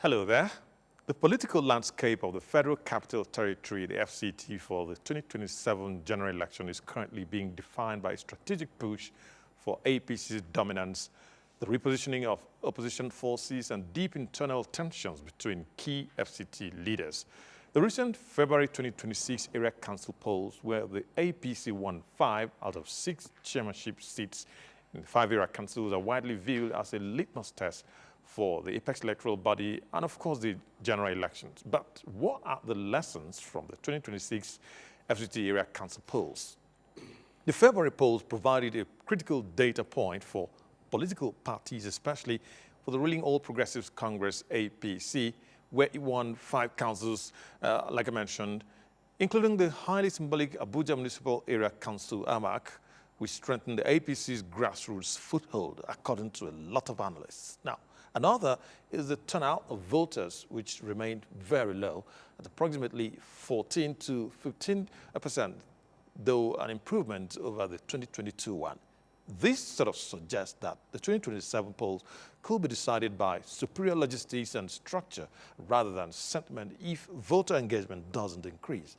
Hello there. The political landscape of the Federal Capital Territory, the FCT, for the 2027 general election is currently being defined by a strategic push for APC's dominance, the repositioning of opposition forces, and deep internal tensions between key FCT leaders. The recent February 2026 area council polls, where the APC won 5 out of 6 chairmanship seats in 5 area councils, are widely viewed as a litmus test for the apex electoral body and, of course, the general elections. But what are the lessons from the 2026 FCT area council polls? The February polls provided a critical data point for political parties, especially for the ruling All Progressives Congress, APC, where it won 5 councils, like I mentioned, including the highly symbolic Abuja Municipal Area Council, AMAC, which strengthened the APC's grassroots foothold, according to a lot of analysts. Now, another is the turnout of voters, which remained very low at approximately 14 to 15%, though an improvement over the 2022 one. This sort of suggests that the 2027 polls could be decided by superior logistics and structure rather than sentiment if voter engagement doesn't increase.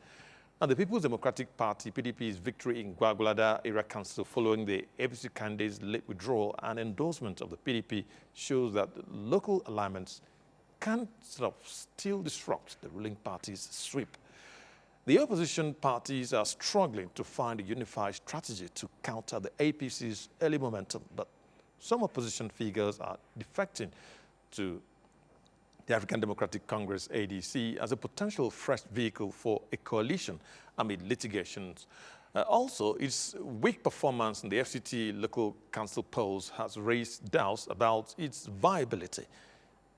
And the People's Democratic Party, PDP's victory in Gwagwalada area council following the APC candidates' late withdrawal and endorsement of the PDP shows that local alignments can sort of still disrupt the ruling party's sweep. The opposition parties are struggling to find a unified strategy to counter the APC's early momentum, but some opposition figures are defecting to the African Democratic Congress, ADC, as a potential fresh vehicle for a coalition amid litigations. Also, its weak performance in the FCT local council polls has raised doubts about its viability.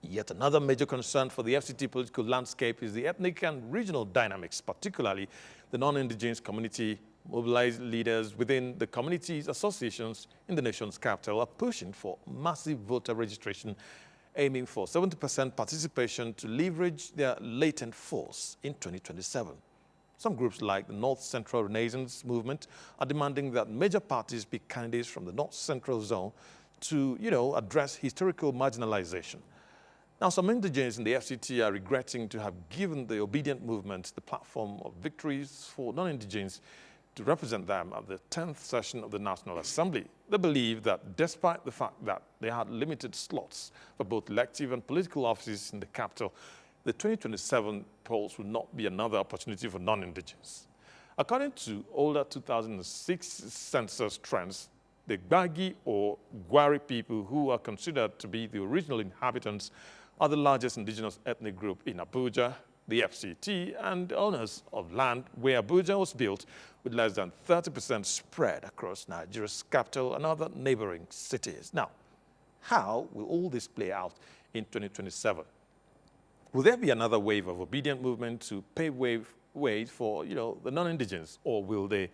Yet another major concern for the FCT political landscape is the ethnic and regional dynamics, particularly the non-indigenous community. Mobilized leaders within the communities associations in the nation's capital are pushing for massive voter registration, aiming for 70% participation to leverage their latent force in 2027. Some groups like the North Central Renaissance Movement are demanding that major parties pick candidates from the North Central zone to, address historical marginalization. Now, some indigenes in the FCT are regretting to have given the Obedient Movement the platform of victories for non-indigenes to represent them at the 10th session of the National Assembly. They believe that despite the fact that they had limited slots for both elective and political offices in the capital, the 2027 polls will not be another opportunity for non-indigenes. According to older 2006 census trends, the Gbagi or Gwari people, who are considered to be the original inhabitants, are the largest indigenous ethnic group in Abuja, the FCT, and owners of land where Abuja was built, with less than 30% spread across Nigeria's capital and other neighboring cities. Now, how will all this play out in 2027? Will there be another wave of Obedient Movement to pave way for, the non-indigenous, or will the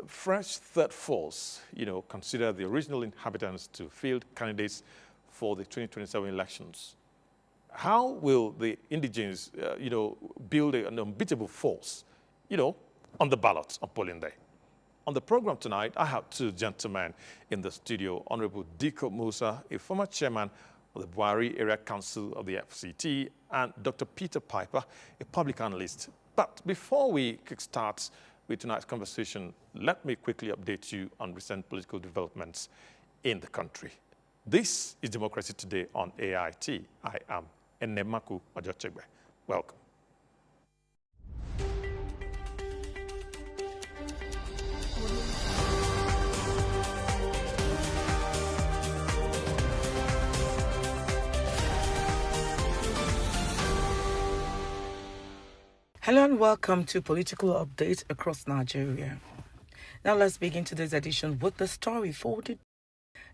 fresh third force, consider the original inhabitants to field candidates for the 2027 elections? How will the indigenes, build an unbeatable force, on the ballot on polling day? On the program tonight, I have 2 gentlemen in the studio, Honorable Diko Musa, a former chairman of the Buhari Area Council of the FCT, and Dr. Peter Piper, a public analyst. But before we kickstart with tonight's conversation, let me quickly update you on recent political developments in the country. This is Democracy Today on AIT. I am Enemaku Ojochegbe. Welcome. Hello and welcome to Political Update across Nigeria. Now let's begin today's edition with the story forwarded.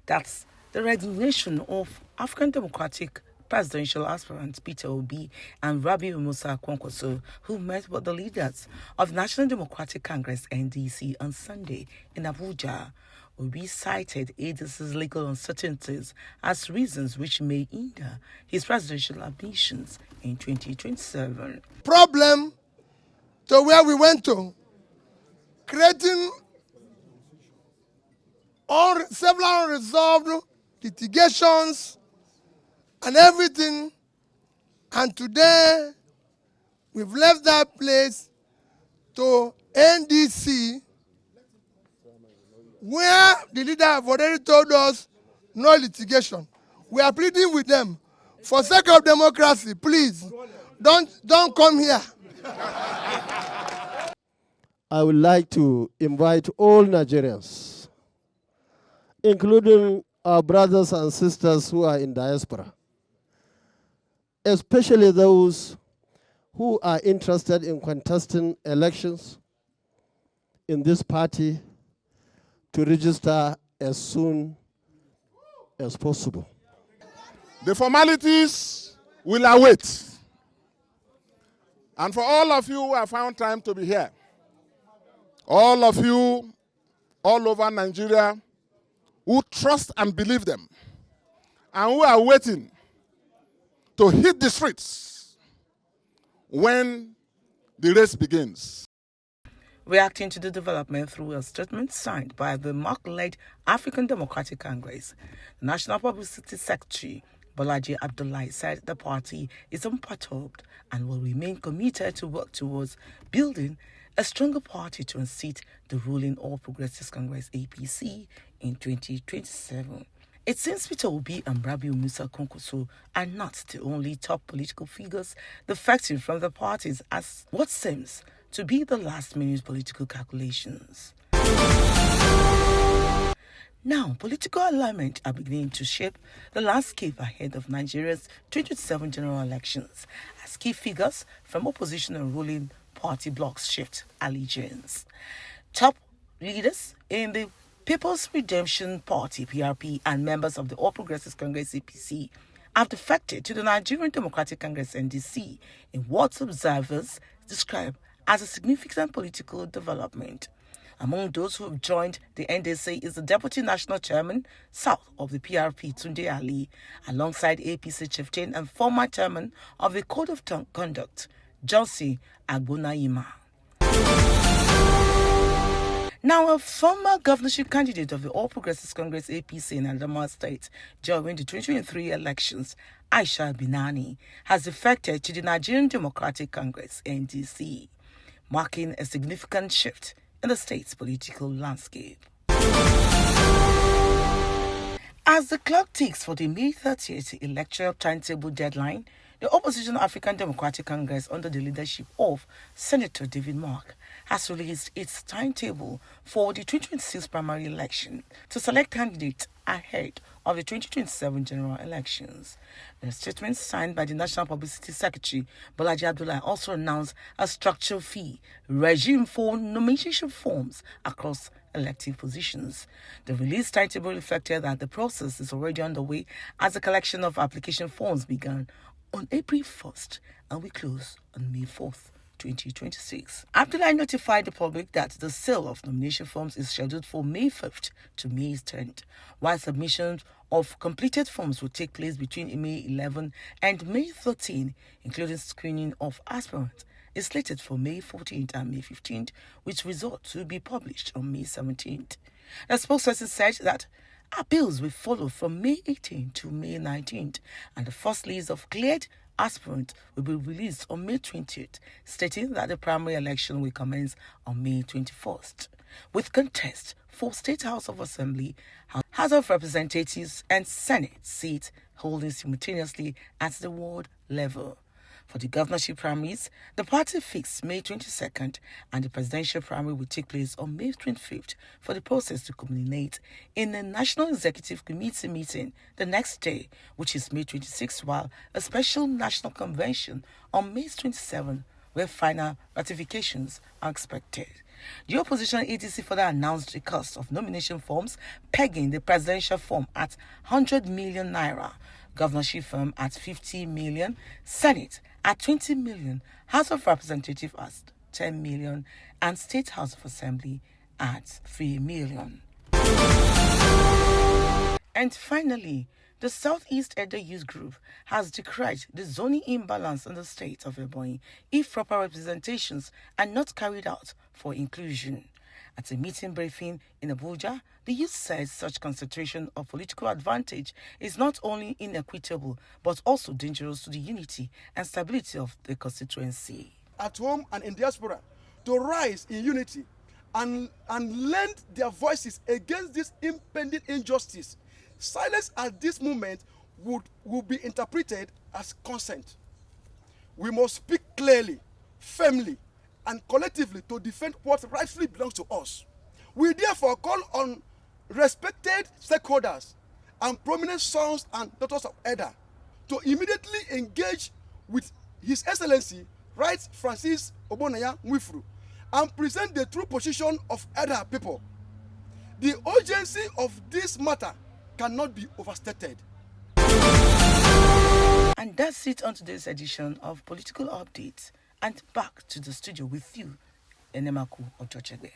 That's the resignation of African Democratic presidential aspirants Peter Obi and Rabiu Musa Kwankwaso, who met with the leaders of National Democratic Congress (NDC) on Sunday in Abuja. Obi cited ADC's legal uncertainties as reasons which may hinder his presidential ambitions in 2027. Problem to where we went to, creating several unresolved litigations and everything And today, we've left that place to NDC, where the leader have already told us no litigation. We are pleading with them, for sake of democracy, please, don't come here. I would like to invite all Nigerians, including our brothers and sisters who are in diaspora, especially those who are interested in contesting elections in this party, to register as soon as possible. The formalities will await. And for all of you who have found time to be here, all of you all over Nigeria who trust and believe them, and who are waiting to hit the streets when the race begins. Reacting to the development through a statement signed by the MARC-led African Democratic Congress, the National Publicity Secretary Bolaji Abdullahi said the party is unperturbed and will remain committed to work towards building a stronger party to unseat the ruling All Progressives Congress APC in 2027. It seems Peter Obi and Rabiu Musa Kwankwaso are not the only top political figures defecting from the parties as what seems to be the last-minute political calculations. Now, political alignment are beginning to shape the landscape ahead of Nigeria's 2027 general elections as key figures from opposition and ruling party blocs shift allegiance. Top leaders in the People's Redemption Party, PRP, and members of the All Progressives Congress, APC, have defected to the Nigerian Democratic Congress, NDC, in what observers describe as a significant political development. Among those who have joined the NDC is the Deputy National Chairman, South of the PRP, Tunde Ali, alongside APC chieftain and former chairman of the Code of Conduct, Johnson Agbonayima. Now, a former governorship candidate of the All Progressives Congress APC in Adamawa State during the 2023 elections, Aisha Binani, has defected to the Nigerian Democratic Congress NDC, marking a significant shift in the state's political landscape. As the clock ticks for the May 30th electoral timetable deadline, the opposition African Democratic Congress, under the leadership of Senator David Mark, has released its timetable for the 2026 primary election to select candidates ahead of the 2027 general elections. The statement signed by the National Publicity Secretary, Bolaji Abdullahi, also announced a structural fee regime for nomination forms across elective positions. The release timetable reflected that the process is already underway as the collection of application forms began on April 1st and will close on May 4th. 2026. Abdullahi notified the public that the sale of nomination forms is scheduled for May 5th to May 10th, while submission of completed forms will take place between May 11 and May 13, including screening of aspirants, is slated for May 14th and May 15th, which results will be published on May 17th. The spokesperson said that appeals will follow from May 18th to May 19th, and the first list of cleared aspirants will be released on May 20th, stating that the primary election will commence on May 21st, with contest for State House of Assembly, House of Representatives, and Senate seats holding simultaneously at the ward level. For the governorship primaries, the party fixed May 22nd, and the presidential primary will take place on May 25th for the process to culminate in a National Executive Committee meeting the next day, which is May 26th, while a special national convention on May 27th, where final ratifications are expected. The opposition ADC further announced the cost of nomination forms, pegging the presidential form at 100 million naira, governorship form at 50 million, Senate at 20 million, House of Representatives at 10 million, and State House of Assembly at 3 million. And finally, the Southeast Edo Youth Group has decried the zoning imbalance in the state of Ebonyi if proper representations are not carried out for inclusion. At a meeting briefing in Abuja, the youth said such concentration of political advantage is not only inequitable but also dangerous to the unity and stability of the constituency. At home and in diaspora, to rise in unity and lend their voices against this impending injustice. Silence at this moment would be interpreted as consent. We must speak clearly, firmly, and collectively to defend what rightfully belongs to us. We therefore call on respected stakeholders and prominent sons and daughters of Edda to immediately engage with His Excellency Right Francis Obonaya Nwifuru and present the true position of Edda people. The urgency of this matter cannot be overstated. And that's it on today's edition of Political Updates. And back to the studio with you, Enemaku Otochegbe.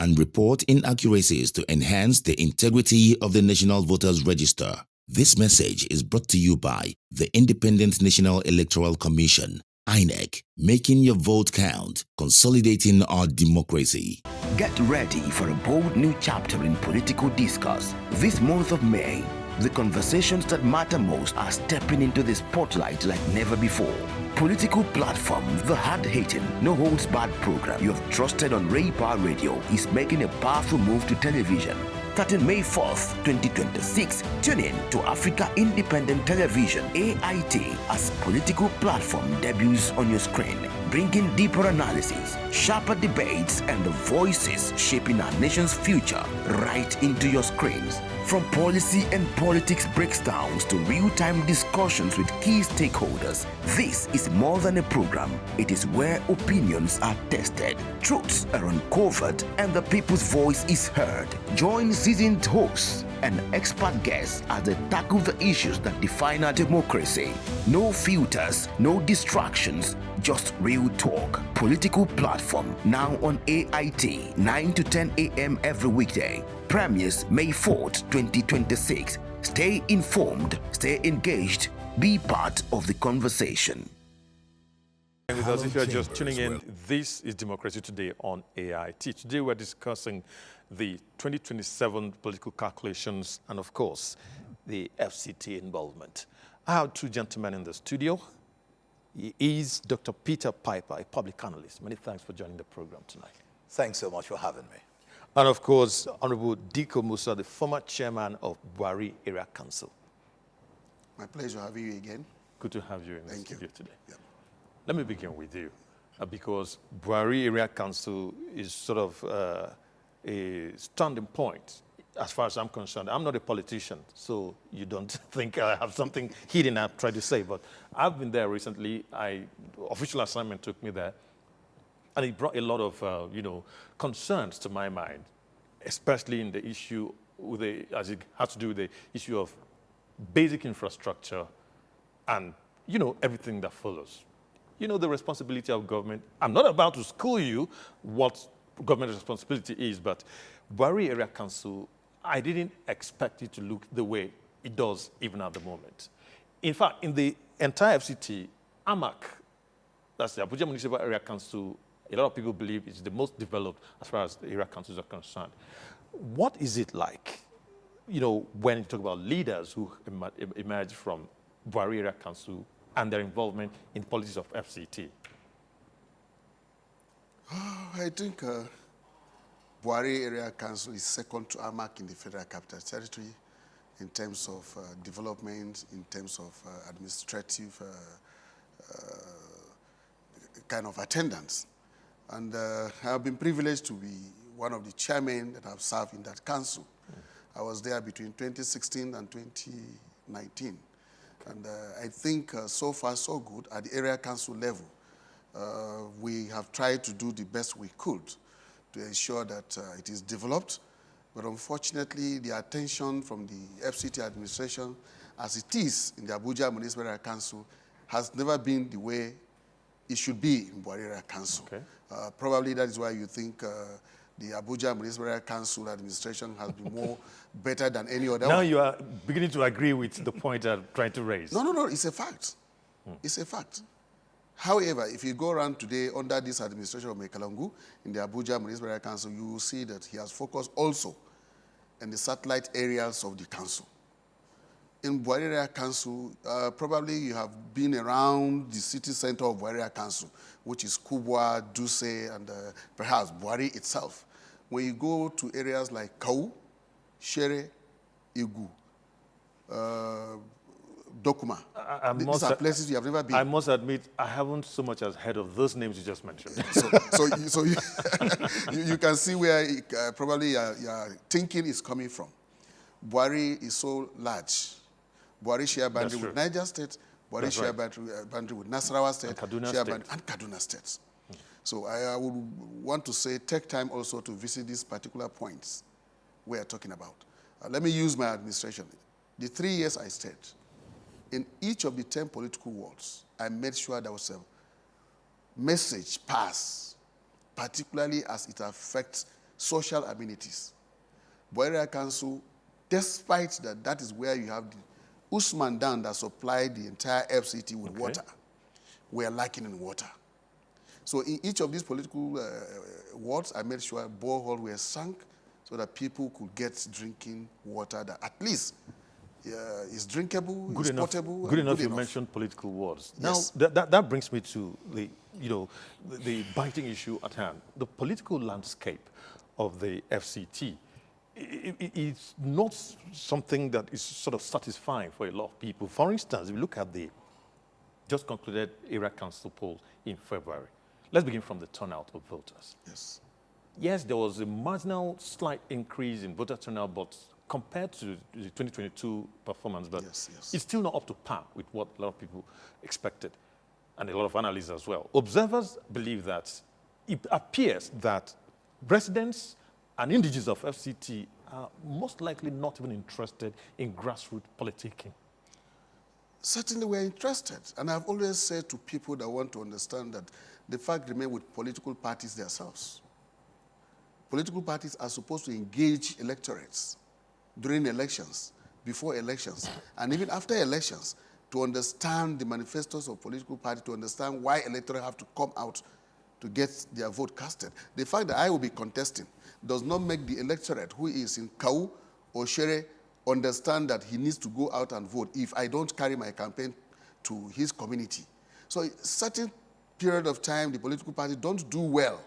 And report inaccuracies to enhance the integrity of the National Voters Register. This message is brought to you by the Independent National Electoral Commission, INEC, making your vote count, consolidating our democracy. Get ready for a bold new chapter in political discourse. This month of May, the conversations that matter most are stepping into the spotlight like never before. Political platform, the hard-hitting, no-holds-barred program you have trusted on Ray Power Radio is making a powerful move to television. Starting May 4th, 2026, tune in to Africa Independent Television, AIT, as political platform debuts on your screen, bringing deeper analysis, sharper debates, and the voices shaping our nation's future right into your screens. From policy and politics breakdowns to real-time discussions with key stakeholders, this is more than a program. It is where opinions are tested, truths are uncovered, and the people's voice is heard. Join seasoned hosts and expert guests as they tackle the issues that define our democracy. No filters, no distractions, just real talk. Political platform now on AIT, 9 to 10 a.m. every weekday. Premieres May 4th, 2026. Stay informed, stay engaged, be part of the conversation. And with us, if you're just tuning in, this is Democracy Today on AIT. Today we're discussing the 2027 political calculations and, of course, the FCT involvement. I have two gentlemen in the studio. He is Dr. Peter Piper, a public analyst. Many thanks for joining the program tonight. Thanks so much for having me. And, of course, Honorable Diko Musa, the former chairman of Buhari Area Council. My pleasure having you again. Good to have you in the studio today. Yep. Let me begin with you, because Buhari Area Council is sort of a standing point as far as I'm concerned. I'm not a politician, so you don't think I have something hidden I've tried to say, but I've been there recently. Official assignment took me there, and it brought a lot of concerns to my mind, especially in the issue as it has to do with the issue of basic infrastructure and everything that follows. The responsibility of government. I'm not about to school you what government responsibility is, but Buhari Area Council, I didn't expect it to look the way it does even at the moment. In fact, in the entire FCT, AMAC, that's the Abuja Municipal Area Council, a lot of people believe it's the most developed as far as the area councils are concerned. What is it like, when you talk about leaders who emerge from Buhari Area Council and their involvement in the politics of FCT? I think Buhari Area Council is second to Amak in the Federal Capital Territory in terms of development, in terms of administrative kind of attendance. And I have been privileged to be one of the chairmen that have served in that council. I was there between 2016 and 2019. And I think so far so good at the area council level. We have tried to do the best we could to ensure that it is developed. But unfortunately, the attention from the FCT administration, as it is in the Abuja Municipal Area Council, has never been the way it should be in Buhari Area Council. Okay. Probably that is why you think the Abuja Municipal Area Council administration has been more better than any other Now one. you are beginning to agree with the point I'm trying to raise. No, it's a fact. It's a fact. However, if you go around today under this administration of Mekalangu in the Abuja Municipal Area Council, you will see that he has focused also on the satellite areas of the council. In Buhari Area Council, probably you have been around the city center of Buhari Area Council, which is Kubwa, Duse, and perhaps Buhari itself. When you go to areas like Kau, Shere, Igu, Dokuma, these are places you have never been. I must admit, I haven't so much as heard of those names you just mentioned. so you can see where probably your thinking is coming from. Buhari is so large. Buhari share boundary with Niger State, Buhari share boundary with Nasarawa State, and Kaduna State. So I would want to say, take time also to visit these particular points we are talking about. Let me use my administration. The 3 years I stayed, in each of the 10 political wards, I made sure there was a message passed, particularly as it affects social amenities. Buhari Area Council, despite that is where you have the Usman Dam that supplied the entire FCT with water, we are lacking in water. So in each of these political wards, I made sure boreholes were sunk so that people could get drinking water that at least is drinkable, potable. Good enough. You mentioned political wards. Yes. Now that brings me to the biting issue at hand. The political landscape of the FCT. It's not something that is sort of satisfying for a lot of people. For instance, if you look at the just concluded area council poll in February, let's begin from the turnout of voters. Yes, there was a marginal slight increase in voter turnout, but compared to the 2022 performance, but it's still not up to par with what a lot of people expected, and a lot of analysts as well. Observers believe that it appears that residents and indigenous of FCT are most likely not even interested in grassroots politicking. Certainly we're interested. And I've always said to people that want to understand that the fact remains with political parties themselves. Political parties are supposed to engage electorates during elections, before elections, and even after elections, to understand the manifestos of political parties, to understand why electorates have to come out to get their vote casted. The fact that I will be contesting does not make the electorate who is in Kau or Shere understand that he needs to go out and vote if I don't carry my campaign to his community. So a certain period of time, the political parties don't do well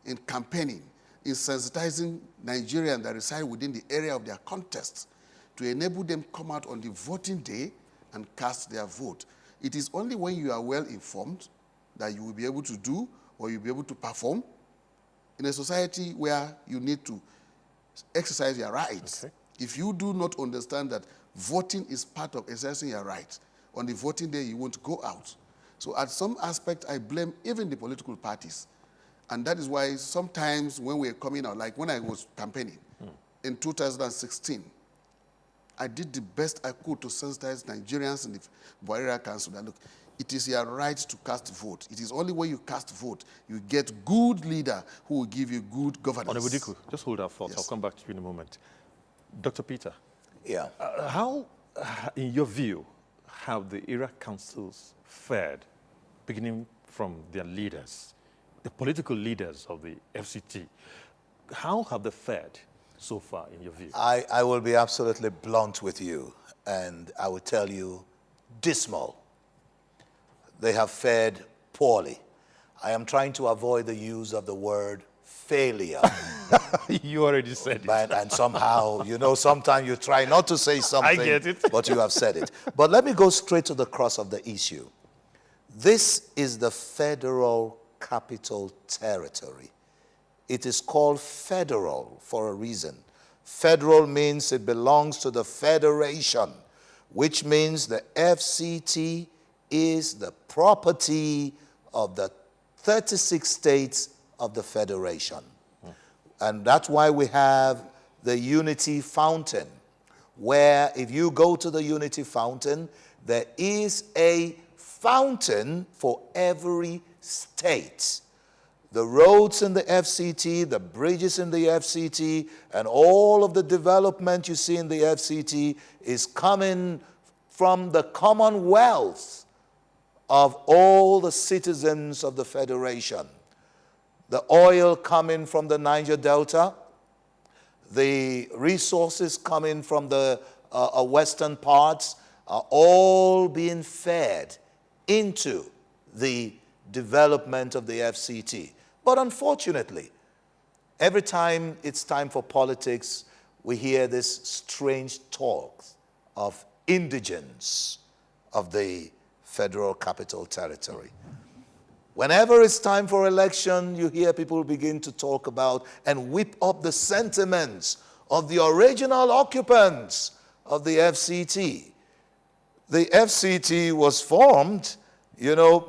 in campaigning, in sensitizing Nigerians that reside within the area of their contest to enable them come out on the voting day and cast their vote. It is only when you are well informed that you will be able to do or you'll be able to perform in a society where you need to exercise your rights. If you do not understand that voting is part of exercising your rights, on the voting day you won't go out. So at some aspect, I blame even the political parties. And that is why sometimes when we're coming out, like when I was campaigning in 2016, I did the best I could to sensitize Nigerians in the Buhari Area Council that, look, it is your right to cast vote. It is only when you cast vote, you get good leader who will give you good governance. Honorable Diku, just hold our thoughts. I'll come back to you in a moment. Dr. Peter. Yeah. How, in your view, have the area councils fared, beginning from their leaders, the political leaders of the FCT? How have they fared so far, in your view? I will be absolutely blunt with you, and I will tell you, dismal. They have fared poorly. I am trying to avoid the use of the word failure. You already said it. And somehow, sometimes you try not to say something, I get it. but you have said it. But let me go straight to the crux of the issue. This is the Federal Capital Territory. It is called federal for a reason. Federal means it belongs to the Federation, which means the FCT is the property of the 36 states of the Federation. And that's why we have the Unity Fountain, where if you go to the Unity Fountain, there is a fountain for every state. The roads in the FCT, the bridges in the FCT, and all of the development you see in the FCT is coming from the commonwealth of all the citizens of the Federation. The oil coming from the Niger Delta, the resources coming from the western parts are all being fed into the development of the FCT. But unfortunately, every time it's time for politics, we hear this strange talk of indigence of the Federal Capital Territory. Whenever it's time for election, you hear people begin to talk about and whip up the sentiments of the original occupants of the FCT. The FCT was formed,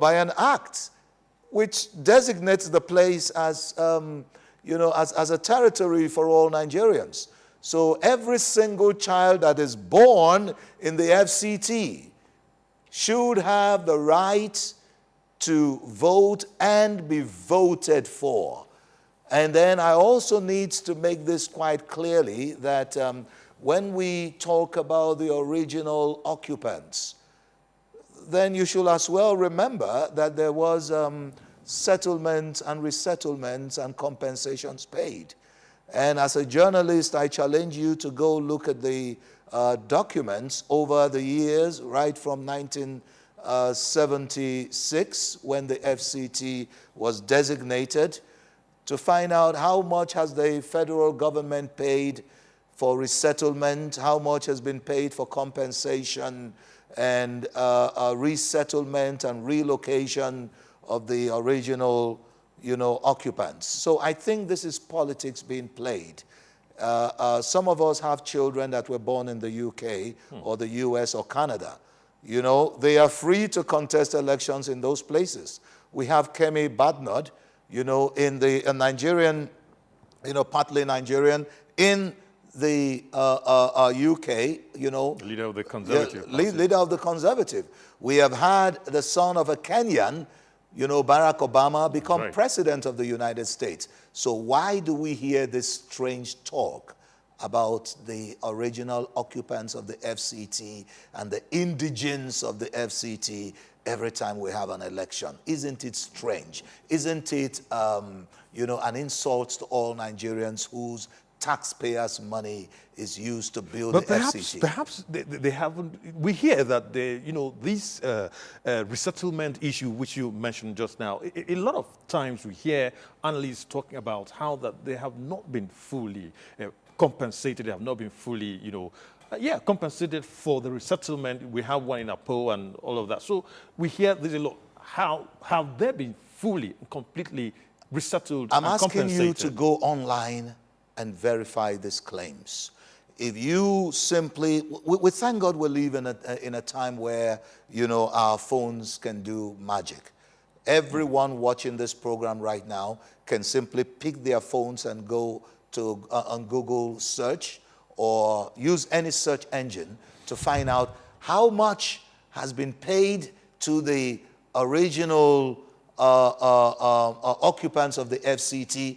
by an act which designates the place as, as a territory for all Nigerians. So every single child that is born in the FCT should have the right to vote and be voted for. And then I also need to make this quite clearly that when we talk about the original occupants, then you should as well remember that there was settlements and resettlements and compensations paid. And as a journalist, I challenge you to go look at the documents over the years, right from 1976, when the FCT was designated, to find out how much has the federal government paid for resettlement, how much has been paid for compensation and resettlement and relocation of the original, occupants. So I think this is politics being played. Some of us have children that were born in the UK or the US or Canada. They are free to contest elections in those places. We have Kemi Badnod, in the Nigerian, partly Nigerian, in the UK, Leader of the Conservative. Leader of the Conservative. We have had the son of a Kenyan, Barack Obama, become president of the United States. So why do we hear this strange talk about the original occupants of the FCT and the indigents of the FCT every time we have an election? Isn't it strange? Isn't it, an insult to all Nigerians whose taxpayers' money is used to build the FCT? Perhaps they haven't. We hear that this resettlement issue, which you mentioned just now. A lot of times we hear analysts talking about how that they have not been fully compensated. They have not been fully, compensated for the resettlement. We have one in Apo and all of that. So we hear this a lot. How have they been fully, completely resettled? I'm and asking you to compensated? go online and verify these claims. If you simply, we thank God we live in a time where, our phones can do magic. Everyone watching this program right now can simply pick their phones and go to on Google search or use any search engine to find out how much has been paid to the original occupants of the FCT,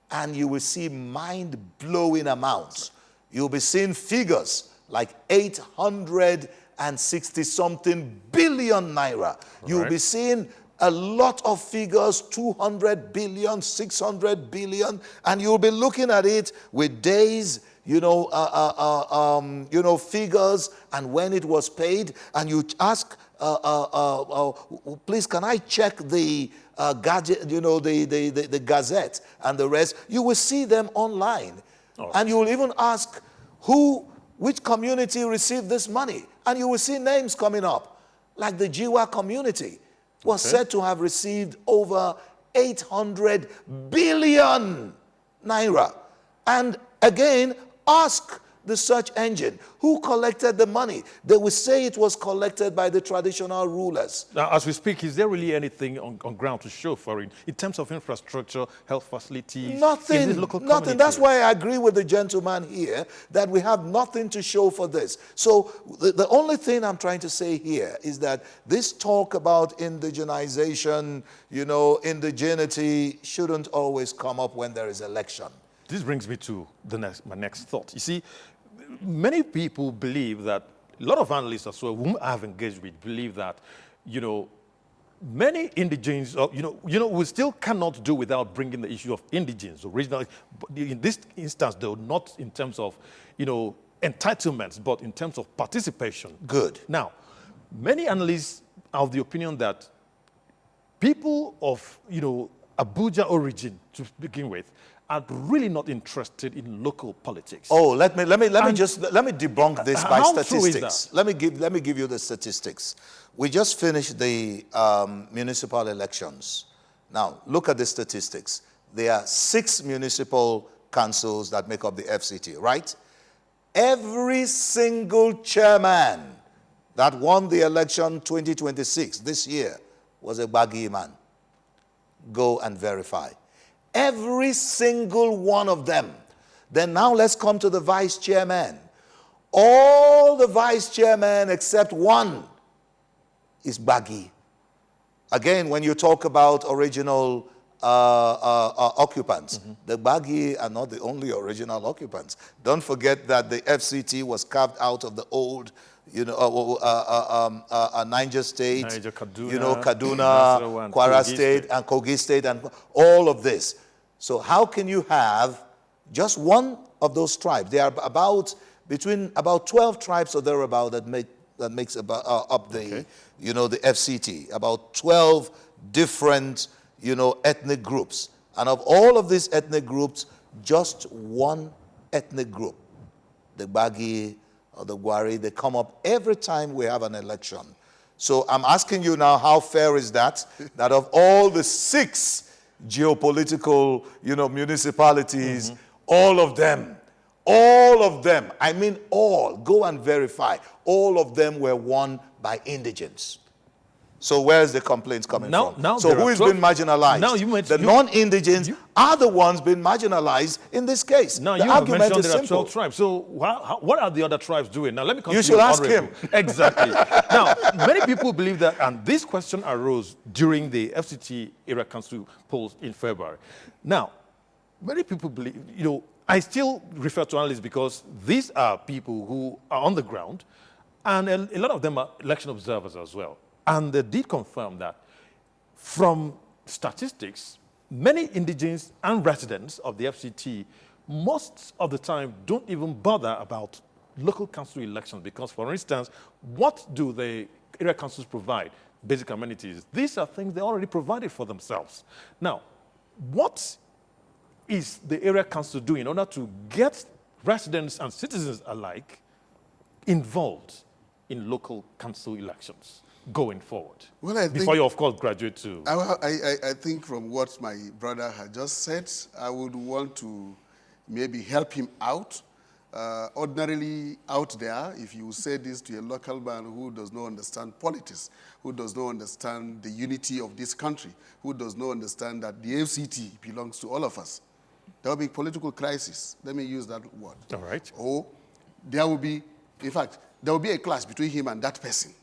and you will see mind-blowing amounts. You'll be seeing figures like 860-something billion naira. You'll be seeing a lot of figures, 200 billion, 600 billion, and you'll be looking at it with days, figures and when it was paid, and you ask please, can I check the gadget, the Gazette and the rest? You will see them online. Right. And you will even ask which community received this money. And you will see names coming up, like the Jiwa community was said to have received over 800 billion naira. And again, ask the search engine who collected the money. They will say it was collected by the traditional rulers. Now, as we speak, is there really anything on ground to show for it in terms of infrastructure, health facilities? Nothing, nothing. That's why I agree with the gentleman here that we have nothing to show for this. So the only thing I'm trying to say here is that this talk about indigenization, indigeneity shouldn't always come up when there is election. This brings me to my next thought. You see, many people believe that, a lot of analysts as well, whom I have engaged with, believe that, many indigenes, we still cannot do without bringing the issue of indigenes, original, but in this instance, though, not in terms of, entitlements, but in terms of participation. Good. Now, many analysts are of the opinion that people of, Abuja origin, to begin with, are really not interested in local politics. Oh, let me debunk this by how true is statistics. that? Let me give you the statistics. We just finished the municipal elections. Now, look at the statistics. There are 6 municipal councils that make up the FCT, right? Every single chairman that won the election 2026 this year was a Bagi man. Go and verify. Every single one of them. Then now let's come to the vice chairman. All the vice chairmen except one is Bagi. Again, when you talk about original occupants, the Bagi are not the only original occupants. Don't forget that the FCT was carved out of the old Niger State, Kaduna, Kwara State, and Kogi State, and all of this. So how can you have just one of those tribes? There are between 12 tribes or thereabout that makes up the the FCT. About 12 different ethnic groups, and of all of these ethnic groups, just one ethnic group, the Bagi or the Gwari, they come up every time we have an election. So I'm asking you now, how fair is that? That of all the 6 geopolitical, municipalities, all of them, I mean all, go and verify, all of them were won by indigents. So where's the complaints coming from? So who is being marginalized? Now the non-indigents are the ones being marginalized in this case. Now, the you have argument mentioned is there are simple. 12 tribes. So what are the other tribes doing? Now, let me come You to should ask him. Exactly. Now, many people believe that, and this question arose during the FCT Area Council polls in February. Now, many people believe, I still refer to analysts because these are people who are on the ground, and a lot of them are election observers as well. And they did confirm that from statistics, many indigenes and residents of the FCT most of the time don't even bother about local council elections because, for instance, what do the area councils provide? Basic amenities. These are things they already provided for themselves. Now, what is the area council doing in order to get residents and citizens alike involved in local council elections going forward? Well, before you, of course, graduate to... I think from what my brother had just said, I would want to maybe help him out. Ordinarily out there, if you say this to a local man who does not understand politics, who does not understand the unity of this country, who does not understand that the FCT belongs to all of us, there will be political crisis. Let me use that word. All right. Or there will be, in fact, there will be a clash between him and that person.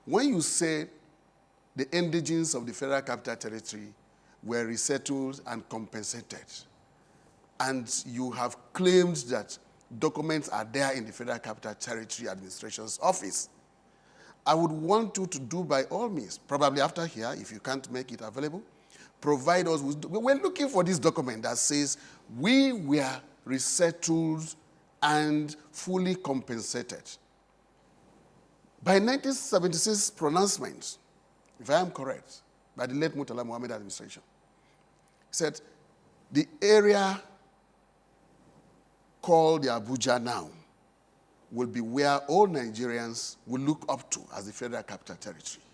When you say the indigenes of the Federal Capital Territory were resettled and compensated, and you have claimed that documents are there in the Federal Capital Territory Administration's office, I would want you to do by all means, probably after here, if you can't make it available, provide us with, we're looking for this document that says we were resettled and fully compensated. By 1976 pronouncement, if I am correct, by the late Murtala Mohammed administration, said the area called the Abuja now will be where all Nigerians will look up to as the Federal Capital Territory.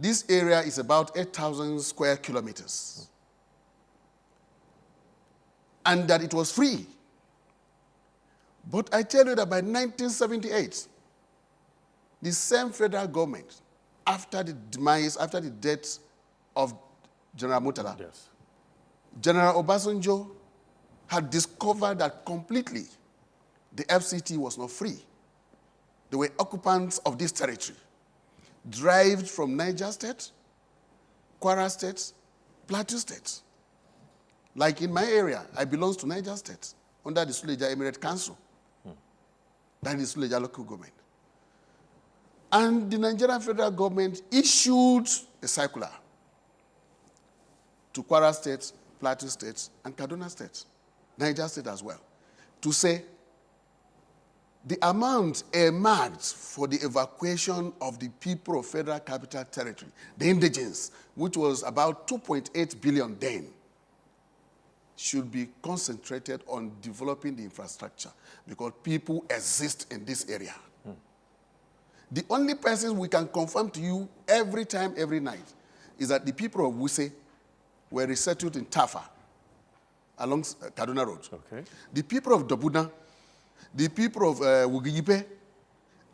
This area is about 8,000 square kilometers. And that it was free. But I tell you that by 1978, the same federal government, after the death of General Murtala, Yes. General Obasanjo had discovered that completely the FCT was not free. They were occupants of this territory, derived from Niger State, Kwara State, Plateau State. Like in my area, I belong to Niger State under the Suleja Emirate Council. That is Suleja local government. And the Nigerian federal government issued a circular to Kwara State, Plateau State, and Kaduna State, Niger State as well, to say the amount earmarked for the evacuation of the people of Federal Capital Territory, the indigenes, which was about 2.8 billion then, should be concentrated on developing the infrastructure because people exist in this area. The only person we can confirm to you every time, every night, is that the people of Wuse were resettled in Tafa along Kaduna Road. Okay. The people of Dobuna, the people of Wugiyipe,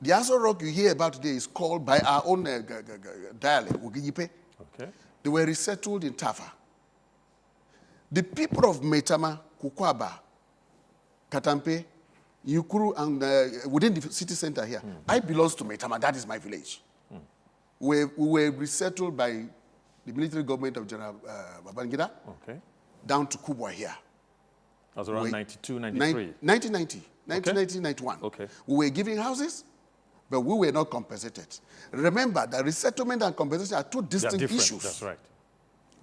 the Aso Rock you hear about today is called by our own dialect, Wugiyipe. Okay. They were resettled in Tafa. The people of Metama, Kukwaba, Katampe, Yukuru, and within the city center here, I belong to Metama. That is my village. We were resettled by the military government of General Babangida down to Kubwa here. That was around 92, 93? 1990, 1991. Okay. We were giving houses, but we were not compensated. Remember that resettlement and compensation are two distinct issues. That's right.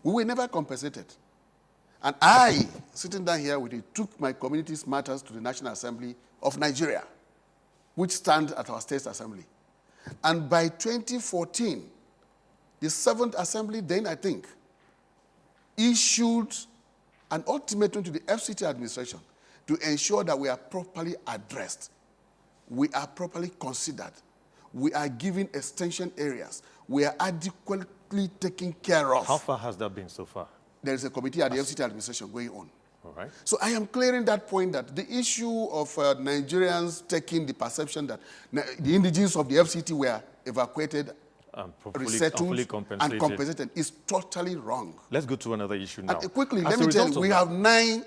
We were never compensated. And I, sitting down here with you, took my community's matters to the National Assembly of Nigeria, which stands at our State Assembly. And by 2014, the 7th Assembly then, I think, issued an ultimatum to the FCT administration to ensure that we are properly addressed, we are properly considered, we are given extension areas, we are adequately taken care of. How far has that been so far? There is a committee at the FCT administration going on. All right. So I am clearing that point that the issue of Nigerians taking the perception that the indigenes of the FCT were evacuated, resettled, and compensated is totally wrong. Let's go to another issue now. And quickly, let me tell you, we have 9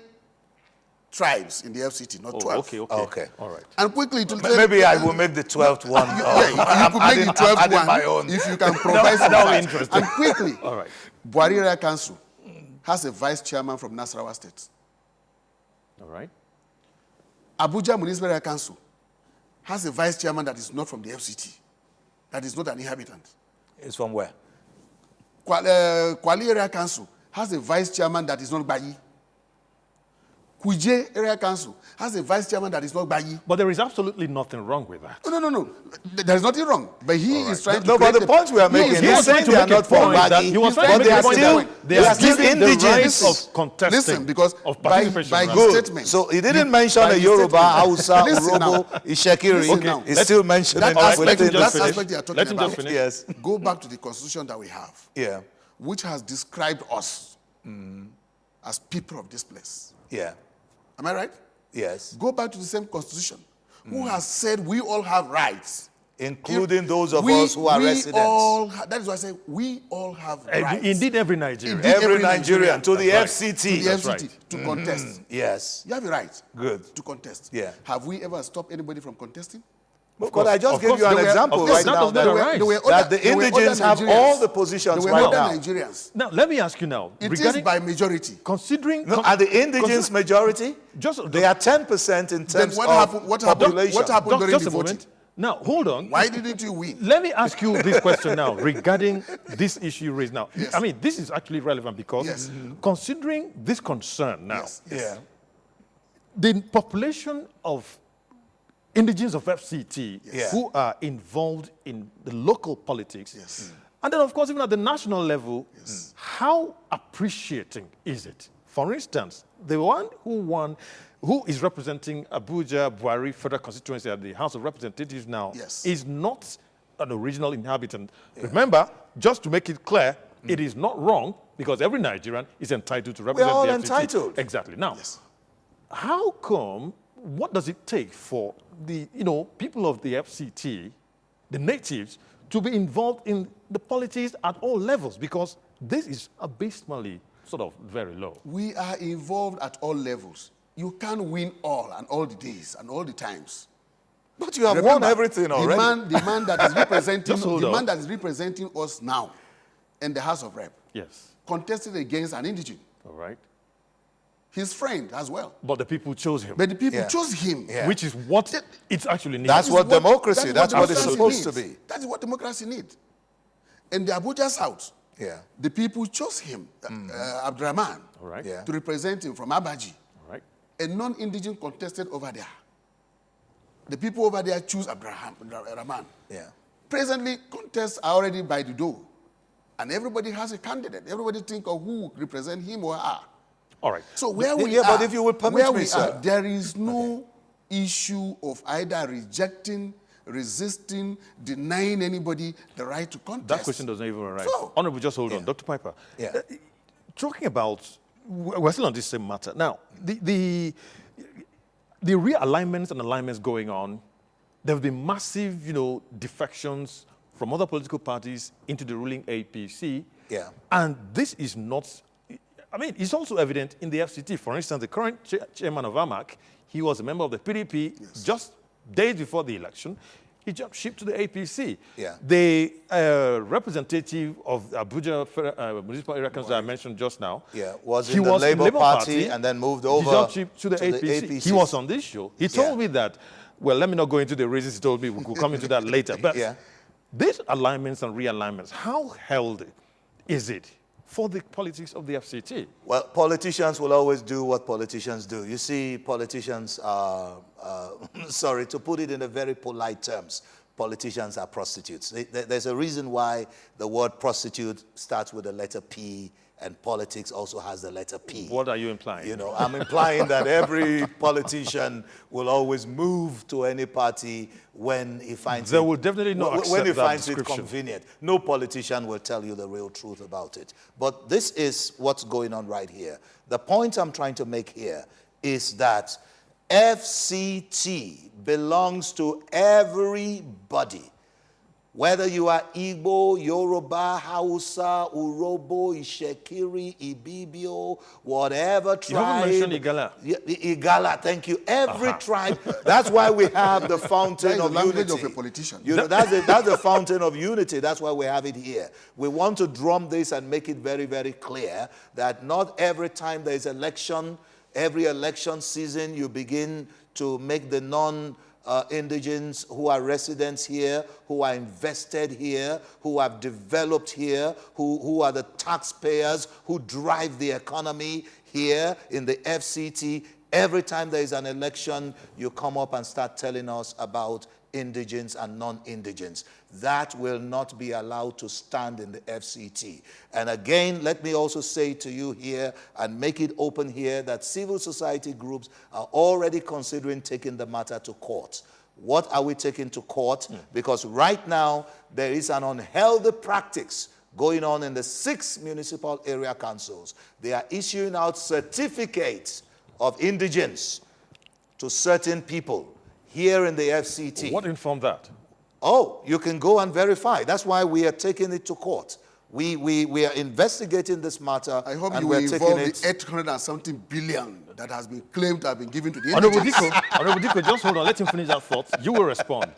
tribes in the FCT, not 12. Okay. All right. And quickly, maybe I will make the 12th one. You could make the 12th one if you can provide some that facts. interesting. And quickly, All right. Buhari Area Council has a vice chairman from Nasarawa State. All right. Abuja Municipal Area Council has a vice chairman that is not from the FCT, that is not an inhabitant. It's from where? Kwali Area Council has a vice chairman that is not Bayi. Kuje Area Council has a vice chairman that is not Bayi. But there is absolutely nothing wrong with that. No. There is nothing wrong. But he is trying to. No, but the point we are making, he was saying they are not from Bagi, he was but they are still giving the indigenous rights of contesting. Listen, because of by participation. his statement. So he didn't mention a Yoruba, Hausa, Urobo, Ishekiri. He's still mentioning that aspect you are talking Let him about. just finish. Yes. Go back to the constitution that we have, Yeah. which has described us as people of this place. Yeah. Am I right? Yes. Go back to the same constitution, who has said we all have rights. Including those of us who are residents. That is why I say we all have rights. Indeed, every Nigerian. Indeed, Every Nigerian to the That's right. FCT. To the FCT, right. to contest. Yes. You have a right Good. to contest. Yeah. Have we ever stopped anybody from contesting? But I just Of gave course, you an there were- example of course, right that now does not that, arise. that the indigenes have all the positions There were right other now. Nigerians. Now, let me ask you now. It regarding, is by majority. considering... No, are the indigenes majority? They are 10% in Then terms what of happened? What happened? population. What happened during just the a voting? moment. Now, hold on. Why didn't you win? Let me ask you this question now regarding this issue raised now. Yes. I mean, this is actually relevant because Yes. considering this concern now, Yes. Yeah. the population of indigenous of FCT Yes. who are involved in the local politics. Yes. And then, of course, even at the national level, how appreciating is it? For instance, the one who is representing Abuja Buhari Federal Constituency at the House of Representatives now Yes. is not an original inhabitant. Remember, just to make it clear, it is not wrong because every Nigerian is entitled to represent all the FCT. entitled. Exactly. Now, how come, what does it take for the people of the FCT, the natives, to be involved in the politics at all levels? Because this is abysmally sort of very low. We are involved at all levels. You can't win all and all the days and all the times. But you have Remember, won everything already. The man that is representing Just hold the on. man that is representing us now in the House of Rep Yes. contested against an indigene, All right. his friend as well. But the people chose him, But the people Yeah. chose him. Yeah. which is what it's actually needed. That's what democracy, that's what it's democracy supposed to needs. be. That is what democracy needs. In the Abuja South, Yeah. the people chose him, Abdurrahman, All right. Yeah. to represent him from Abaji. All right. A non-indigene contested over there. The people over there choose Abdurrahman. Yeah. Presently, contests are already by the door. And everybody has a candidate. Everybody think of who represent him or her. All right. So where we Yeah, are, but if you will permit where me, we sir. are, there is no issue of either rejecting, resisting, denying anybody the right to contest. That question doesn't even arise. So- Honorable, just hold on. Dr. Piper, Yeah. talking about, we're still on this same matter. Now, the realignments and alignments going on, there have been massive, defections from other political parties into the ruling APC. Yeah. And this is not, it's also evident in the FCT. For instance, the current chairman of AMAC, he was a member of the PDP just days before the election. He jumped ship to the APC. Yeah. The representative of Abuja Municipal Area Council I mentioned just now, Yeah, was he in the was Labour Labour Party and then moved over he jumped ship to the APC. He was on this show. He told me that, well, let me not go into the reasons he told me. We'll come into that later. But Yeah. these alignments and realignments, how healthy is it for the politics of the FCT? Well, politicians will always do what politicians do. You see, politicians are, sorry, to put it in a very polite terms, politicians are prostitutes. There's a reason why the word prostitute starts with the letter P and politics also has the letter P. What are you implying? I'm implying that every politician will always move to any party when he finds They will definitely not when accept he that finds it description. convenient. No politician will tell you the real truth about it. But this is what's going on right here. The point I'm trying to make here is that FCT belongs to everybody. Whether you are Igbo, Yoruba, Hausa, Urobo, Ishekiri, Ibibio, whatever tribe. You haven't mentioned Igala. Yeah, Igala, thank you. Every tribe. That's why we have the fountain That is of the language unity. of a politician. That's the fountain of unity. That's why we have it here. We want to drum this and make it very, very clear that not every time there is election, every election season, you begin to make the non-indigens who are residents here, who are invested here, who have developed here, who are the taxpayers, who drive the economy here in the FCT. Every time there is an election, you come up and start telling us about indigens and non-indigens. That will not be allowed to stand in the FCT. And again, let me also say to you here and make it open here that civil society groups are already considering taking the matter to court. What are we taking to court? Because right now, there is an unhealthy practice going on in the 6 municipal area councils. They are issuing out certificates of indigence to certain people here in the FCT. What informed that? Oh, you can go and verify. That's why we are taking it to court. We are investigating this matter. I hope and you we're will taking involve it. the 800 and something billion that has been claimed to have been given to the Honorable indigents. Diko, just hold on. Let him finish that thought. You will respond.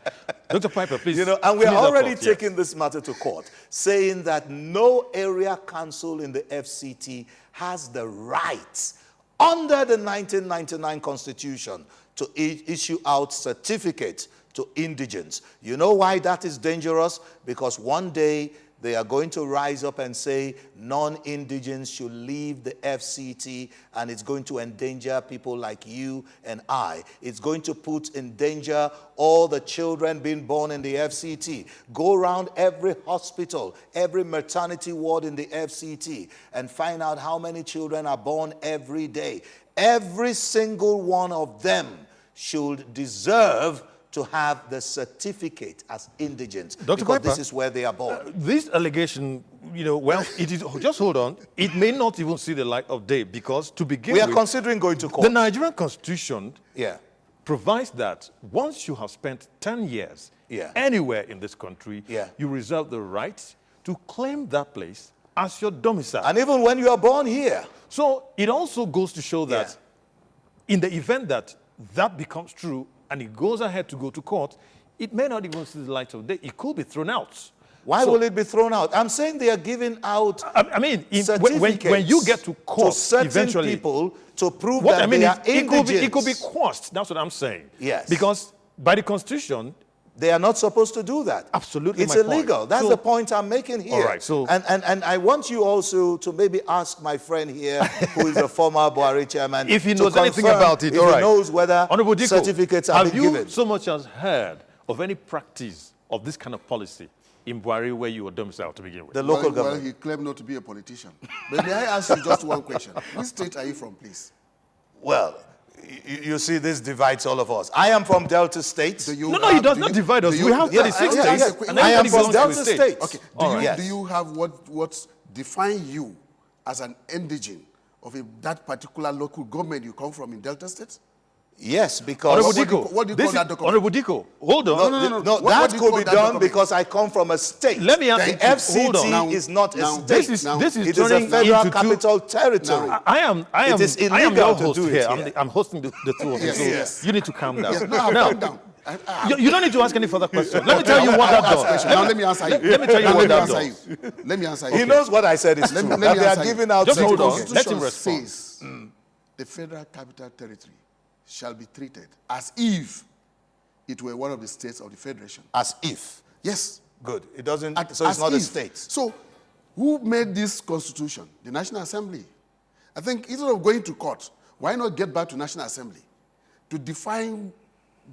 Dr. Piper, please. And we're finish that already thought, yes. taking this matter to court, saying that no area council in the FCT has the right under the 1999 Constitution to issue out certificates to indigents. You know why that is dangerous? Because one day They are going to rise up and say non-indigens should leave the FCT, and it's going to endanger people like you and I. It's going to put in danger all the children being born in the FCT. Go around every hospital, every maternity ward in the FCT, and find out how many children are born every day. Every single one of them should deserve to have the certificate as indigents, Dr. because Piper, this is where they are born. This allegation, well, it is, just hold on, it may not even see the light of day, because to begin We are with, considering going to court. the Nigerian Constitution Yeah. provides that once you have spent 10 years Yeah. anywhere in this country, Yeah. you reserve the right to claim that place as your domicile. And even when you are born here. So it also goes to show that in the event that that becomes true and it goes ahead to go to court, it may not even see the light of day. It could be thrown out. Why will it be thrown out? I'm saying they are giving out I mean, when you get to court, to certain eventually, people to prove what that I mean they is, are indigents. it could be quashed. That's what I'm saying. Yes. Because by the Constitution, they are not supposed to do that. Absolutely, It's my point. illegal. That's So- the point I'm making here. All right, so- And I want you also to maybe ask my friend here, who is a former Buhari chairman, if he to knows anything confirm about it, if all he right. knows whether Honorable Diko, certificates have been you given. so much as heard of any practice of this kind of policy in Buhari where you were domiciled to begin with? The local Well, government. he claimed not to be a politician. But may I ask you just one question? Which state are you from, please? Well, you see, this divides all of us. I am from Delta State. Do you No, it does not divide us. We have 36 states. And I am everybody from belongs to a Delta state. State. Okay. All right. Yes. Do you have what define you as an indigent of that particular local government you come from in Delta State? Yes, because Honorable what do you Diko, call that document? Honorable Diko, hold on. no, What that do you could call be that done document? because I come from a state. Let me ask the you to- hold on. FCT Now- is not a now- state. This is it is a turning federal into capital territory. I am It is I am illegal your to host do it here. here. I'm hosting the two of you. Yes, So yes. you need to calm down. Yes, no, Now, calm down. you don't need to ask any further questions. Let me tell you what that does. Now let me answer you. Let me tell you Now what let me that answer you. Let me answer you. He knows what I said is Let true. me that they are answer you. giving out Just hold on. certificates. Let him Constitution respond. says the Federal Capital Territory shall be treated as if it were one of the states of the Federation. As if. Yes. Good. It doesn't. As So it's not a if. state. So who made this constitution? The National Assembly. I think instead of going to court, why not get back to National Assembly to define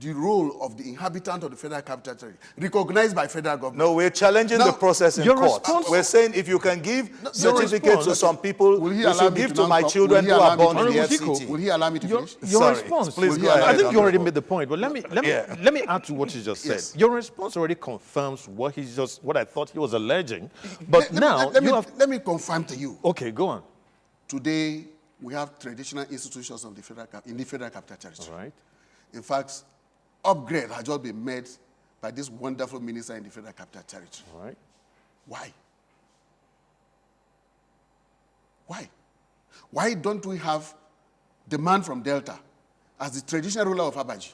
the role of the inhabitant of the Federal Capital Territory, recognized by federal government? No, we're challenging Now, the process in your court. response- We're saying if you can give your certificates to response- some people, Will he you allow should me give to to now my come- children will who he are allow me born to in the finish? FCT. Will he allow me to Your finish? Sorry. response, Please Will go he ahead. allow I think you already Honorable. made the point, but let me add to what you just said. Yes. Your response already confirms what I thought he was alleging. But now let me confirm to you. Okay, go on. Today we have traditional institutions of the in the Federal Capital Territory. All right. In fact, upgrade has just been made by this wonderful minister in the Federal Capital Territory. All right. Why? Why? Why don't we have the man from Delta as the traditional ruler of Abaji?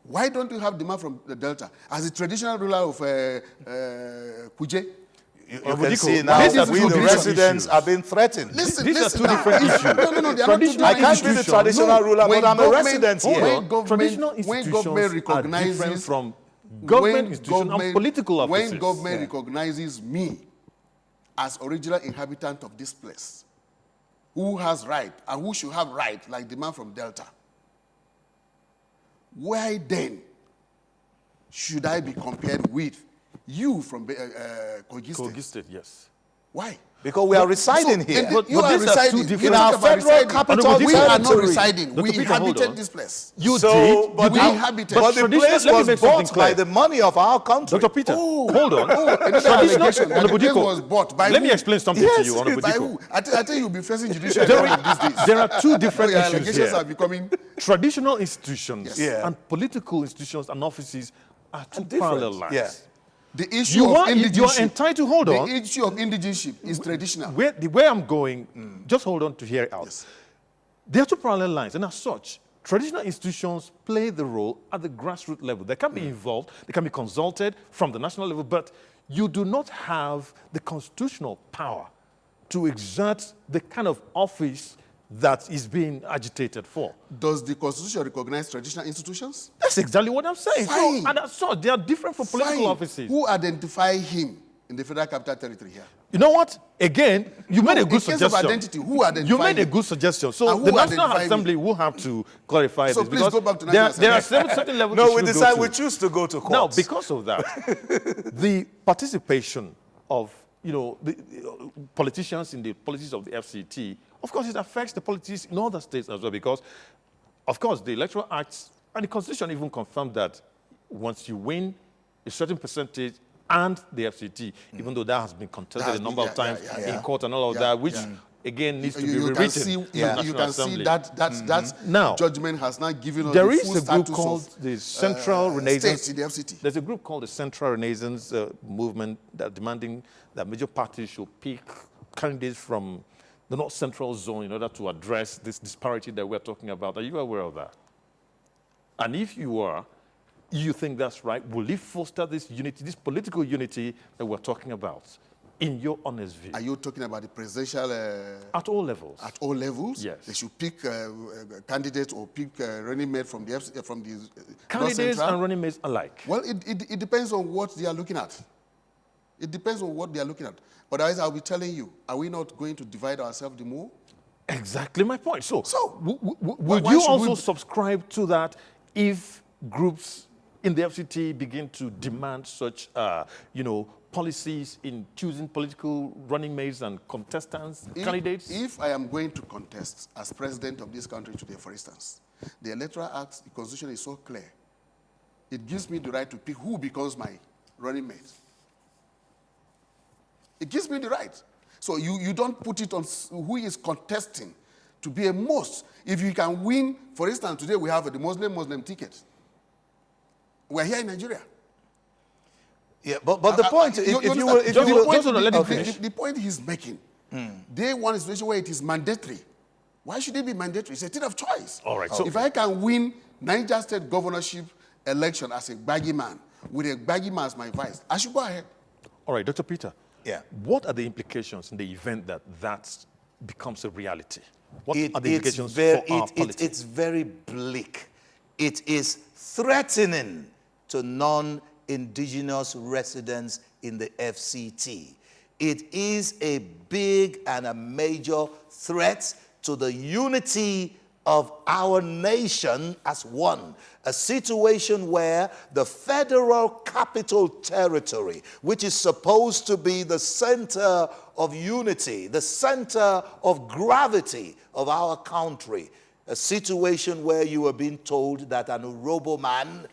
Why don't we have the man from the Delta as the traditional ruler of Kuje? You Well, can Diko, see now these are we, two the different residents, issues. are being threatened. Listen, These are listen two now. different issues. No, they are not two Traditional I can't be the institutions- traditional ruler, when but I'm a government- resident when here. When government- Traditional when institutions government are recognizes different from government institutions and political offices. When government recognizes me as original inhabitant of this place, who has right and who should have right, like the man from Delta, why then should I be compared with you from Kogi State? Kogi State, yes. Why? Because we are residing So, here. and But you are these are two residing different- in In our our federal federal capital. capital We are not territory. residing. Dr. We Peter, hold inhabited on. this place. You So, did. but we the, inhabited- but the traditional- place let me was make something bought by clear. the money of our country. Dr. Peter, hold on. Another Traditional- allegation that the Honorable place Diko, was bought by let me who? explain something Yes, to you, Honorable By Diko. who? I think you'll be facing judicial There these days. there are two different Your issues allegations are here. becoming. Traditional institutions Yes. Yeah. and political institutions and offices are two different. parallel lines. Yeah. The issue You of are indigenship. entitled, hold on. The issue of indigenship is traditional. The way I'm going, just hold on to hear it out. Yes. There are two parallel lines, and as such, traditional institutions play the role at the grassroots level. They can be involved, they can be consulted from the national level, but you do not have the constitutional power to exert the kind of office that is being agitated for. Does the Constitution recognize traditional institutions? That's exactly what I'm saying. Fine. So, and as such, they are different from political Fine. offices. Who identify him in the Federal Capital Territory here? You know what? Again, you made a good in case suggestion. of identity, who identified You made a it? good suggestion. So And who the National identified Assembly will have to clarify So this. please because go back to there, National there are Assembly. certain levels No, we we should go decide to. we choose to go to court. Now, because of that, the participation of the politicians in the policies of the FCT, of course, it affects the politics in other states as well. Because, of course, the Electoral Act and the Constitution even confirmed that once you win a certain percentage and the FCT, even though that has been contested a number of times in court and all of that, which again needs to be rewritten. You can see that Now, judgment has not given us there the is full a group status called of the Central Renaissance. states in the FCT. There's a group called the Central Renaissance movement that demanding that major parties should pick candidates from the North Central zone in order to address this disparity that we're talking about. Are you aware of that? And if you are, you think that's right, will it foster this unity, this political unity that we're talking about, in your honest view? Are you talking about the presidential? At all levels. At all levels? Yes. They should pick candidates or pick running mate from the Candidates and running mates alike. Well, it depends on what they are looking at. It depends on what they are looking at. But otherwise, I'll be telling you, are we not going to divide ourselves the more? Exactly my point. So would why you should also we- subscribe to that if groups in the FCT begin to demand such, policies in choosing political running mates and contestants, candidates? If I am going to contest as president of this country today, for instance, the Electoral Act, the Constitution is so clear. It gives me the right to pick who becomes my running mate. It gives me the right. So you don't put it on who is contesting to be a most. If you can win, for instance, today we have the Muslim ticket. We're here in Nigeria. Yeah, but the point, the point he's making, they want a situation where it is mandatory. Why should it be mandatory? It's a thing of choice. All right. So if I can win Niger State governorship election as a baggy man, with a baggy man as my vice, I should go ahead. all right, Dr. Peter. Yeah. What are the implications in the event that that becomes a reality? What are the it's implications very, for our politics? It's very bleak. It is threatening to non-indigenous residents in the FCT. It is a big and a major threat to the unity of our nation as one. A situation where the Federal Capital Territory, which is supposed to be the center of unity, the center of gravity of our country, a situation where you are being told that an Urobo man,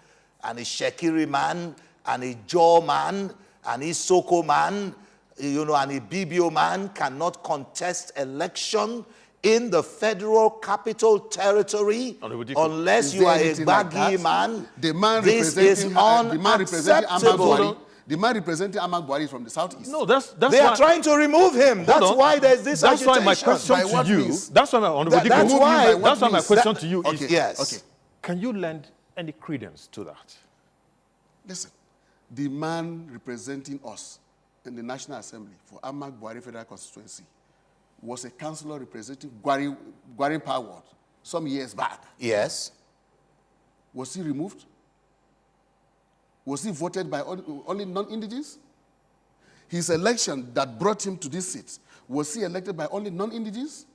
and a Shekiri man, and a Jaw man, and a Soko man, and a Bibio man cannot contest election in the Federal Capital Territory unless you are a baggy man. The man this is unacceptable. The man representing Ahmad Buhari is from the southeast. No, that's they are trying to remove him. That's why there's this That's agitation. why my question to you. That's why my question to you is: yes. Okay. Can you lend any credence to that? Listen, the man representing us in the National Assembly for Ahmad Buhari Federal Constituency was a councillor representing Gwari Power Ward some years back. Yes. Was he removed? Was he voted by only non-indigenous? His election that brought him to this seat, was he elected by only non-indigenous?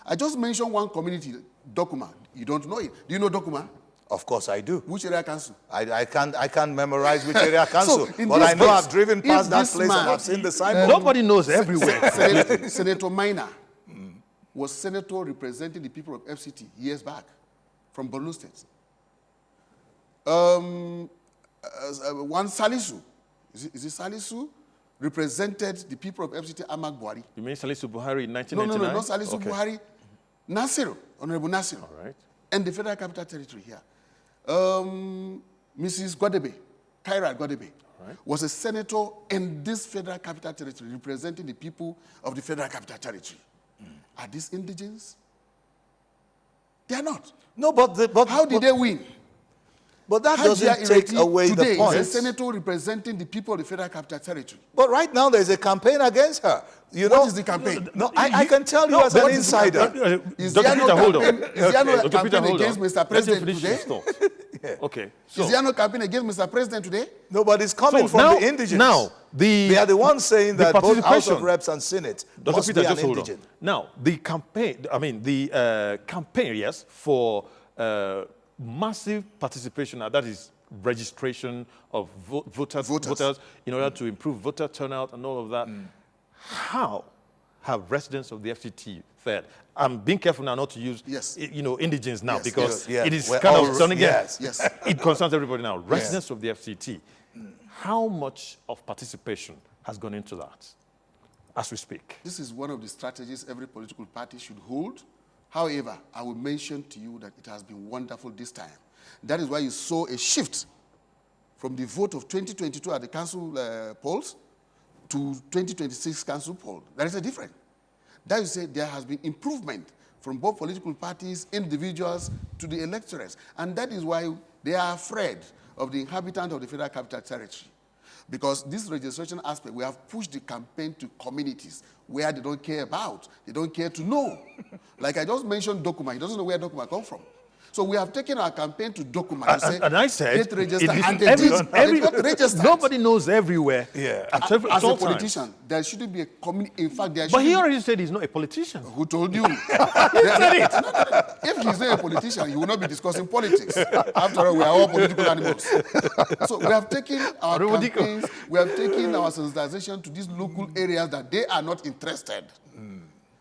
I just mentioned one community, Dokuma. You don't know it. Do you know Dokuma? Of course I do. Which area council? I can't memorize which area council, in but this I know case, I've driven past if that this place man- and I've seen the signboard. Nobody knows everywhere. Senator Minor was senator representing the people of FCT years back from Borno State. One Salisu, is it Salisu? Represented the people of FCT Ahmad Buhari. You mean Salisu Buhari in No, 1999? not Salisu Buhari. Nasir, Honorable Nasir. All right. And the Federal Capital Territory here. Mrs. Gwadebe, Kyra Gwadebe, was a senator in this Federal Capital Territory representing the people of the Federal Capital Territory. Are these indigenous? They are not. No, but How did they win? But that Hajia doesn't take Ireti away today the point. is a senator representing the people of the Federal Capital Territory. But right now there's a campaign against her. What is the campaign? No, I can tell you as an insider. Is Dr. there no Peter, hold on. campaign, is there no Dr. Peter, campaign hold against on. Mr. Let him President finish today? his thought. Okay. Is there no campaign against Mr. President today? Nobody's coming So from now- the indigenous. now, they are the ones saying the that both House participation- of Reps and Senate Dr. must Peter, be an just hold on. indigent. Now, the campaign, campaign, yes, for massive participation, and that is registration of voters in order to improve voter turnout and all of that. How have residents of the FCT fared? I'm being careful now not to use, indigens now, because it is kind of turning. It concerns everybody now. Residents of the FCT, how much of participation has gone into that as we speak? This is one of the strategies every political party should hold. However, I will mention to you that it has been wonderful this time. That is why you saw a shift from the vote of 2022 at the council polls to 2026 council poll. There is a difference. That is to say, there has been improvement from both political parties, individuals, to the electorates. And that is why they are afraid of the inhabitants of the Federal Capital Territory. Because this registration aspect, we have pushed the campaign to communities where they don't care about, they don't care to know. Like I just mentioned Dokuma, he doesn't know where Dokuma comes from. So we have taken our campaign to Dokuma to say, and I said, get registered, and they got registered. Nobody knows everywhere. Yeah. As a politician, there shouldn't be a community. In fact, there should. But he already said he's not a politician. Who told you? He said it. No. If he's not a politician, he will not be discussing politics. After all, we are all political animals. So we have taken our campaigns, we have taken our sensitization to these local areas that they are not interested,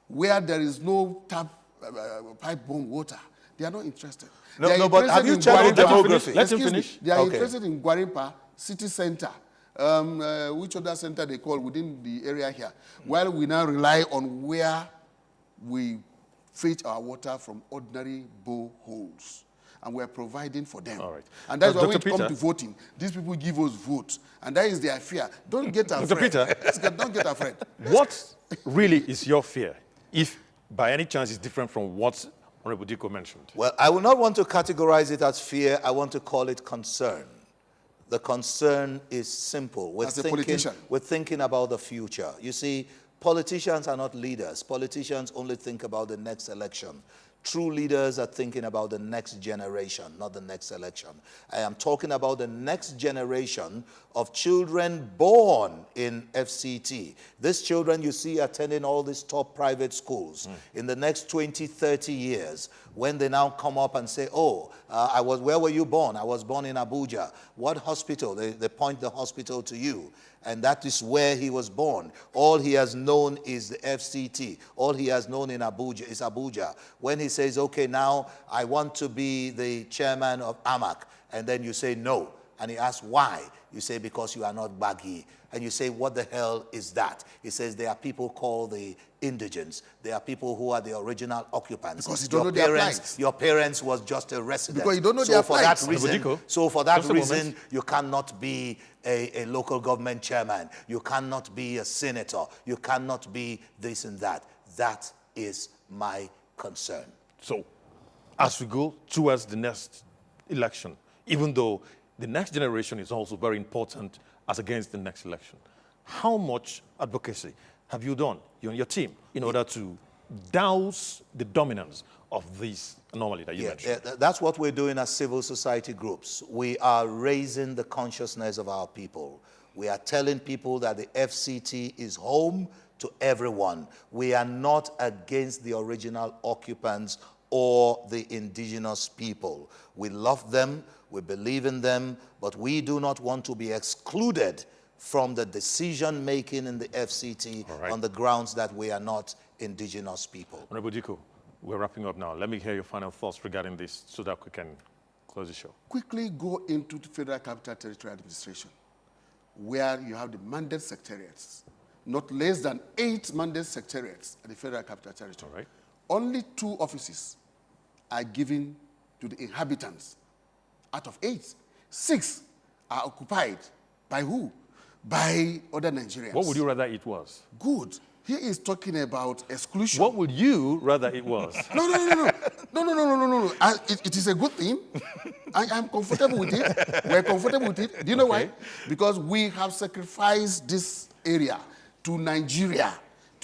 where there is no pipe-borne water. They are not interested. No, but have you checked the demography? Let him finish. They are interested in Gwarimpa city center, which other center they call within the area here, while we now rely on where we fetch our water from ordinary boreholes. And we are providing for them. All right. And that's why when it Peter, comes to voting, these people give us votes. And that is their fear. Don't get afraid. Dr. Peter, don't get afraid. What really is your fear, if by any chance it's different from what Honorable Diko mentioned? Well, I will not want to categorize it as fear. I want to call it concern. The concern is simple. We're thinking about the future. You see, politicians are not leaders. Politicians only think about the next election. True leaders are thinking about the next generation, not the next election. I am talking about the next generation of children born in FCT. These children you see attending all these top private schools. In the next 20, 30 years, when they now come up and say, where were you born? I was born in Abuja. What hospital? They point the hospital to you. And that is where he was born. All he has known is the FCT. All he has known in Abuja is Abuja. When he says, okay, now I want to be the chairman of AMAC, and then you say no, and he asks why, you say because you are not Baggy. And you say, what the hell is that? He says there are people called the indigents. There are people who are the original occupants. Because you don't know their plight. Your parents was just a resident. Because you don't know their plight. So for that reason, you cannot be a local government chairman. You cannot be a senator. You cannot be this and that. That is my concern. So as we go towards the next election, even though the next generation is also very important as against the next election, how much advocacy have you done, you and your team, in order to douse the dominance of this anomaly that you mentioned? Yeah, that's what we're doing as civil society groups. We are raising the consciousness of our people. We are telling people that the FCT is home to everyone. We are not against the original occupants or the indigenous people. We love them, we believe in them, but we do not want to be excluded from the decision making in the FCT on the grounds that we are not indigenous people. Honorable Diko, we're wrapping up now. Let me hear your final thoughts regarding this so that we can close the show. Quickly go into the Federal Capital Territory Administration, where you have the mandate secretariats, not less than 8 mandate secretariats at the Federal Capital Territory. Only 2 offices are given to the inhabitants out of 8. 6 are occupied by who? By other Nigerians. What would you rather it was? Good. He is talking about exclusion. What would you rather it was? No. It is a good thing. I am comfortable with it. We're comfortable with it. Do you know why? Because we have sacrificed this area to Nigeria,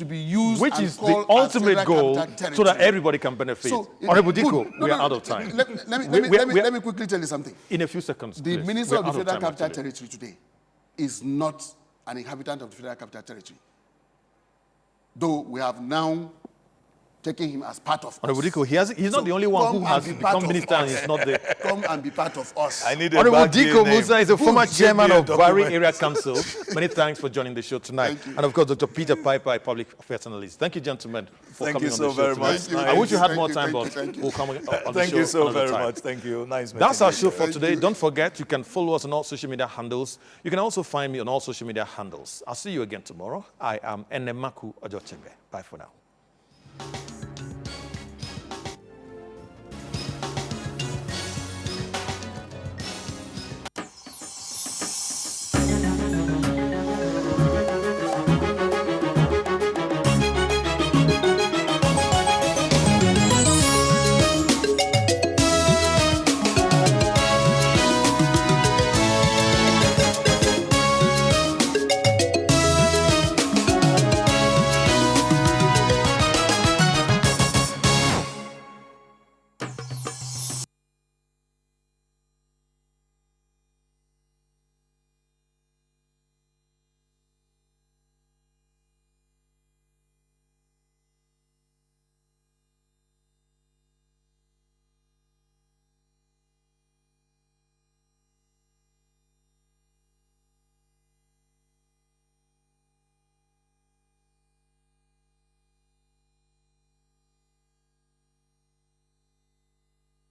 to be used Which and is the called as ultimate federal goal capital so that territory. everybody can benefit. So, Honorable good. Diko, we are out of time. Let me quickly tell you something. In a few seconds, The please. Minister of the We're out Federal time, Capital actually. Territory today is not an inhabitant of the Federal Capital Territory. Though we have now taken him as part of Honorable us. Diko, he's not the only one who has become minister and is not the... Come and be part of us. I need a Honorable bad Diko name. Musa is a former Give me chairman a of Bari document. Area Council. Many thanks for joining the show tonight. And of course, Dr. Peter Piper, a public affairs analyst. Thank you, gentlemen, for Thank coming you on so the show very tonight. much. Thank I you. wish you had Thank more you, time, thank but you, thank you. we'll come on the Thank show you so another very time. much. Thank you. Nice meeting That's our you. show for today. Don't forget, you can follow us on all social media handles. You can also find me on all social media handles. I'll see you again tomorrow. I am Enemaku Ojochebe. Bye for now.